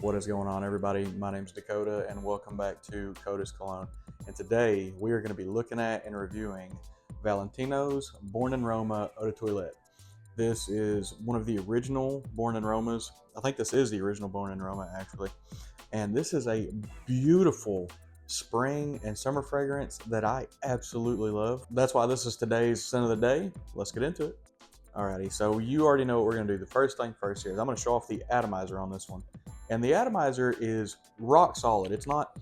What is going on, everybody? My name is Dakota, and welcome back to Cologne. And today we are going to be looking at and reviewing Valentino's Born in Roma Eau de Toilette. This is one of the original Born in Romas. I think this is the original Born in Roma, actually. And this is a beautiful spring and summer fragrance that I absolutely love. That's why this is today's scent of the day. Let's get into it. Alrighty, so you already know what we're going to do. The first thing first here is I'm going to show off the atomizer on this one. And the atomizer is rock solid. It's not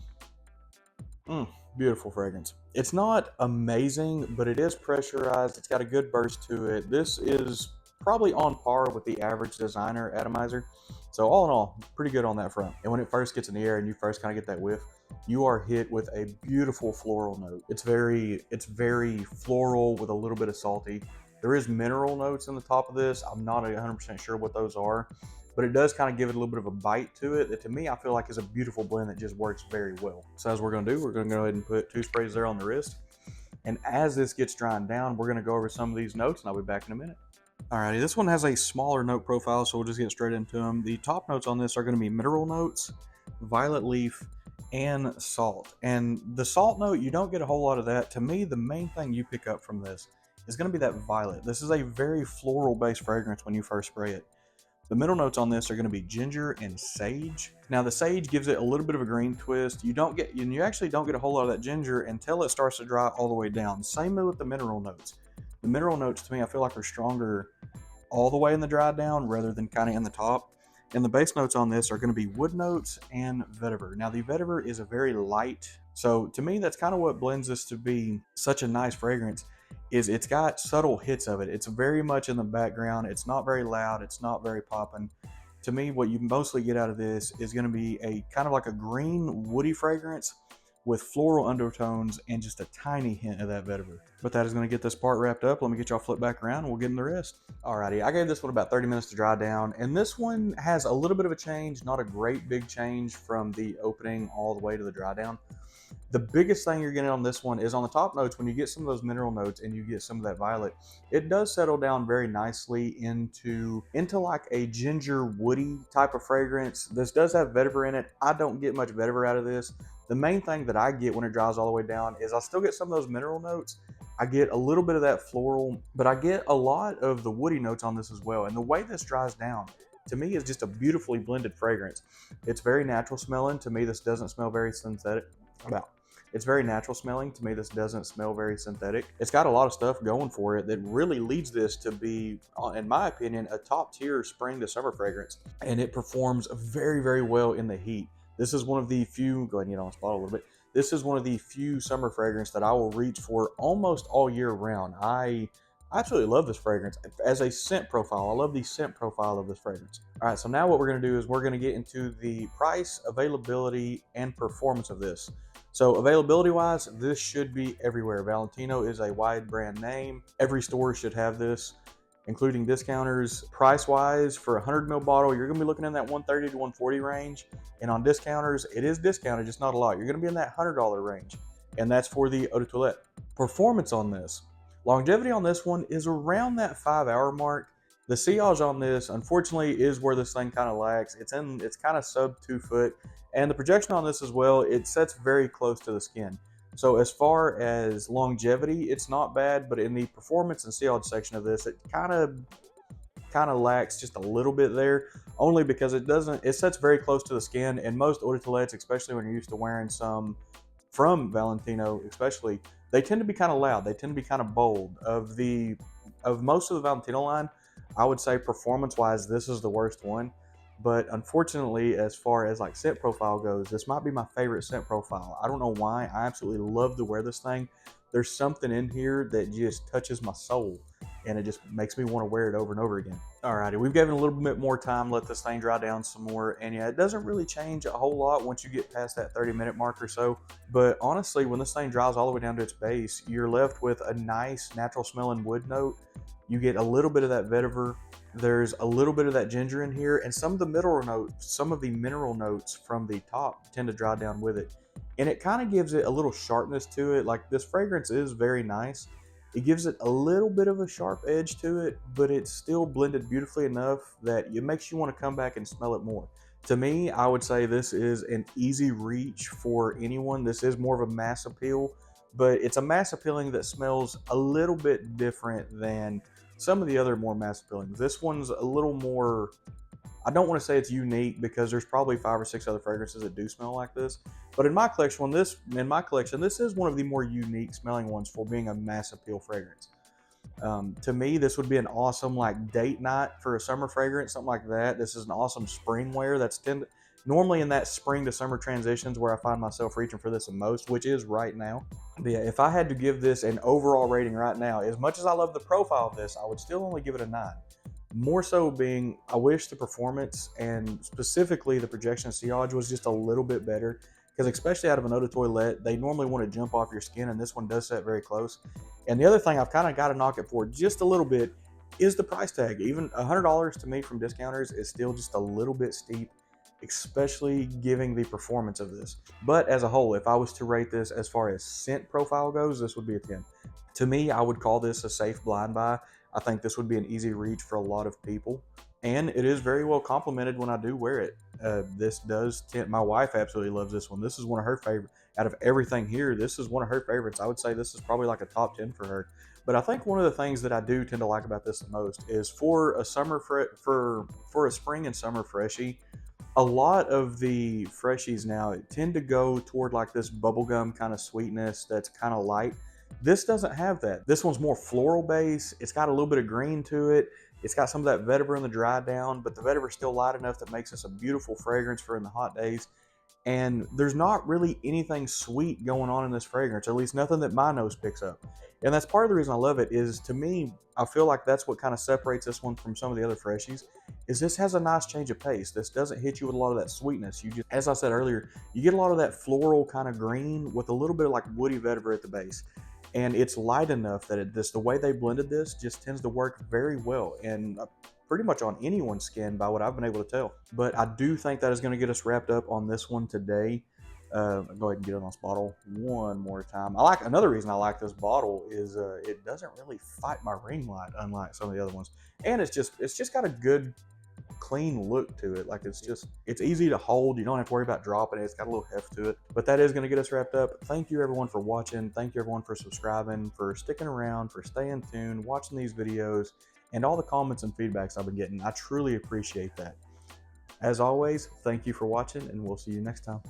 beautiful fragrance. It's not amazing, but it is pressurized. It's got a good burst to it. This is probably on par with the average designer atomizer. So all in all, pretty good on that front. And when it first gets in the air and you first kind of get that whiff, you are hit with a beautiful floral note. It's very floral with a little bit of salty. There is mineral notes in the top of this. I'm not 100% sure what those are, but it does kind of give it a little bit of a bite to it that to me I feel like is a beautiful blend that just works very well. So as we're going to do, we're going to go ahead and put 2 sprays there on the wrist. And as this gets drying down, we're going to go over some of these notes and I'll be back in a minute. Alrighty, this one has a smaller note profile, so we'll just get straight into them. The top notes on this are going to be mineral notes, violet leaf, and salt. And the salt note, you don't get a whole lot of that. To me, the main thing you pick up from this is going to be that violet. This is a very floral based fragrance when you first spray it. The middle notes on this are going to be ginger and sage. Now the sage gives it a little bit of a green twist. You actually don't get a whole lot of that ginger until it starts to dry all the way down. Same with the mineral notes. The mineral notes to me I feel like are stronger all the way in the dry down rather than kind of in the top. And the base notes on this are going to be wood notes and vetiver. Now the vetiver is a very light, so to me that's kind of what blends this to be such a nice fragrance. Is it's got subtle hits of it. It's very much in the background. It's not very loud. It's not very popping. To me, what you mostly get out of this is going to be a kind of like a green woody fragrance with floral undertones and just a tiny hint of that vetiver. But that is going to get this part wrapped up. Let me get y'all flipped back around and we'll get in the rest. Alrighty, I gave this one about 30 minutes to dry down, and this one has a little bit of a change, not a great big change from the opening all the way to the dry down. The biggest thing you're getting on this one is on the top notes. When you get some of those mineral notes and you get some of that violet, it does settle down very nicely into like a ginger woody type of fragrance. This does have vetiver in it. I don't get much vetiver out of this. The main thing that I get when it dries all the way down is I still get some of those mineral notes. I get a little bit of that floral, but I get a lot of the woody notes on this as well. And the way this dries down, to me, is just a beautifully blended fragrance. It's very natural smelling. To me, this doesn't smell very synthetic. It's very natural smelling. To me, this doesn't smell very synthetic. It's got a lot of stuff going for it that really leads this to be, in my opinion, a top tier spring to summer fragrance. And it performs very, very well in the heat. This is one of the few, go ahead and get on the spot a little bit. This is one of the few summer fragrances that I will reach for almost all year round. I absolutely love this fragrance. As a scent profile, I love the scent profile of this fragrance. All right, so now what we're going to do is we're going to get into the price, availability, and performance of this. So availability wise, this should be everywhere. Valentino is a wide brand name. Every store should have this, including discounters. Price wise, for a 100 ml bottle, you're going to be looking in that 130 to 140 range. And on discounters, it is discounted, just not a lot. You're going to be in that $100 range. And that's for the Eau de Toilette. Performance on this. Longevity on this one is around that 5-hour mark. The sillage on this, unfortunately, is where this thing kind of lacks. It's kind of sub 2 foot. And the projection on this as well, it sets very close to the skin. So as far as longevity, it's not bad, but in the performance and sillage section of this, it kind of lacks just a little bit there, only because it sets very close to the skin. And most eau de toilettes, especially when you're used to wearing some from Valentino, especially, they tend to be kind of loud. They tend to be kind of bold. Of most of the Valentino line, I would say performance-wise, this is the worst one. But unfortunately, as far as like scent profile goes, this might be my favorite scent profile. I don't know why. I absolutely love to wear this thing. There's something in here that just touches my soul, and it just makes me want to wear it over and over again. Alrighty, we've given a little bit more time, let this thing dry down some more, and yeah, it doesn't really change a whole lot once you get past that 30-minute mark or so. But honestly, when this thing dries all the way down to its base, you're left with a nice natural smelling wood note. You get a little bit of that vetiver. There's a little bit of that ginger in here, and some of the mineral notes from the top tend to dry down with it. And it kind of gives it a little sharpness to it. Like, this fragrance is very nice. It gives it a little bit of a sharp edge to it, but it's still blended beautifully enough that it makes you want to come back and smell it more. To me, I would say this is an easy reach for anyone. This is more of a mass appeal, but it's a mass appealing that smells a little bit different than some of the other more mass appealing. This one's a little more, I don't want to say it's unique because there's probably 5 or 6 other fragrances that do smell like this. But in my collection, this is one of the more unique smelling ones for being a mass appeal fragrance. To me, this would be an awesome like date night for a summer fragrance, something like that. This is an awesome spring wear. Normally in that spring to summer transitions where I find myself reaching for this the most, which is right now. But yeah, if I had to give this an overall rating right now, as much as I love the profile of this, I would still only give it a 9. More so being, I wish the performance and specifically the projection sillage was just a little bit better. Because especially out of an eau de toilette, they normally want to jump off your skin, and this one does set very close. And the other thing I've kind of got to knock it for just a little bit is the price tag. Even $100 to me from discounters is still just a little bit steep, especially giving the performance of this. But as a whole, if I was to rate this as far as scent profile goes, this would be a 10. To me, I would call this a safe blind buy. I think this would be an easy reach for a lot of people. And it is very well complimented when I do wear it. This does tint. My wife absolutely loves this one. This is one of her favorite. Out of everything here, this is one of her favorites. I would say this is probably like a top 10 for her. But I think one of the things that I do tend to like about this the most is for a for a spring and summer freshie, a lot of the freshies now tend to go toward like this bubblegum kind of sweetness that's kind of light. This doesn't have that. This one's more floral base. It's got a little bit of green to it. It's got some of that vetiver in the dry down, but the vetiver is still light enough that makes this a beautiful fragrance for in the hot days. And there's not really anything sweet going on in this fragrance, or at least nothing that my nose picks up. And that's part of the reason I love it. Is to me, I feel like that's what kind of separates this one from some of the other freshies, is this has a nice change of pace. This doesn't hit you with a lot of that sweetness. You just, as I said earlier, you get a lot of that floral kind of green with a little bit of like woody vetiver at the base. And it's light enough that the way they blended this just tends to work very well, and pretty much on anyone's skin by what I've been able to tell. But I do think that is going to get us wrapped up on this one today. Go ahead and get it on this bottle one more time. Another reason I like this bottle is it doesn't really fight my ring light, unlike some of the other ones, and it's just got a good clean look to it. Like it's easy to hold. You don't have to worry about dropping it. It's got a little heft to it. But that is going to get us wrapped up. Thank you everyone for watching. Thank you everyone for subscribing, for sticking around, for staying tuned, watching these videos, and all the comments and feedbacks I've been getting. I truly appreciate that. As always, thank you for watching, and we'll see you next time.